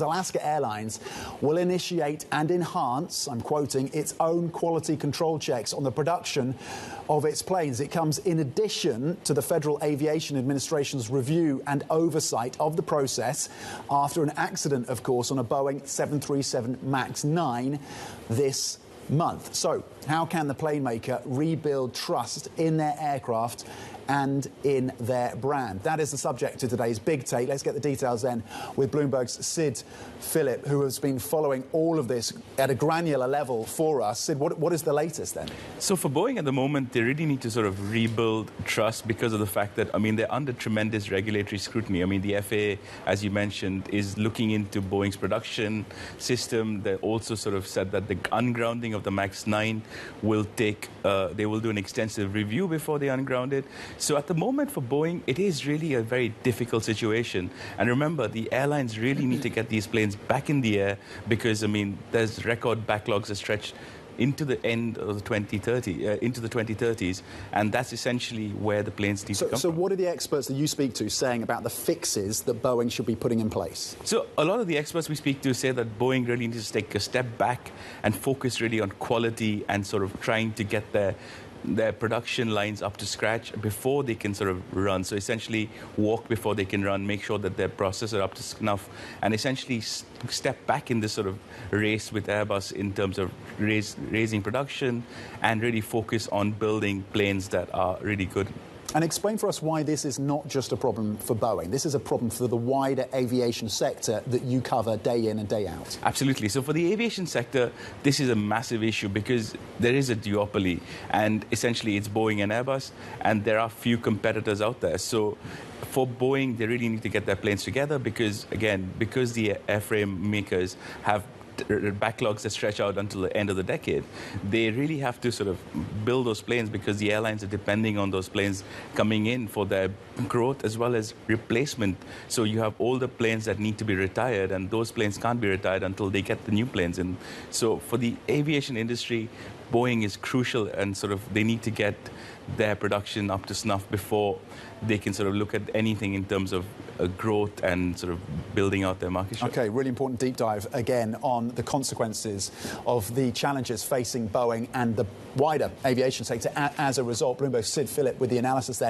Alaska Airlines will initiate and enhance, I'm quoting, its own quality control checks on the production of its planes. It comes in addition to the Federal Aviation Administration's review and oversight of the process after an accident, of course, on a Boeing 737 MAX 9 this month. So, how can the plane maker rebuild trust in their aircraft and in their brand? That is the subject of today's Big Take. Let's get the details then with Bloomberg's Sid Phillip, who has been following all of this at a granular level for us. Sid, what is the latest then? So for Boeing at the moment, they really need to sort of rebuild trust because of the fact that, they're under tremendous regulatory scrutiny. The FAA, as you mentioned, is looking into Boeing's production system. They also sort of said that the ungrounding of the MAX 9 will they will do an extensive review before they unground it. So at the moment for Boeing, it is really a very difficult situation. And remember, the airlines really need to get these planes back in the air because, there's record backlogs that stretch into the end of the 2030s, and that's essentially where the planes need to come from. So what are the experts that you speak to saying about the fixes that Boeing should be putting in place? So a lot of the experts we speak to say that Boeing really needs to take a step back and focus really on quality and sort of trying to get their production lines up to scratch before they can sort of run. So essentially walk before they can run, make sure that their processes are up to snuff, and essentially step back in this sort of race with Airbus in terms of raising production and really focus on building planes that are really good. And explain for us why this is not just a problem for Boeing. This is a problem for the wider aviation sector that you cover day in and day out. Absolutely. So for the aviation sector, this is a massive issue because there is a duopoly, and essentially it's Boeing and Airbus, and there are few competitors out there. So for Boeing, they really need to get their planes together because, again, because the airframe makers have backlogs that stretch out until the end of the decade, they really have to sort of build those planes because the airlines are depending on those planes coming in for their growth as well as replacement. So you have older planes that need to be retired, and those planes can't be retired until they get the new planes in. So for the aviation industry, Boeing is crucial, and sort of they need to get their production up to snuff before they can sort of look at anything in terms of growth and sort of building out their market share. OK, really important deep dive again on the consequences of the challenges facing Boeing and the wider aviation sector as a result. Bloomberg's Sid Phillip with the analysis there.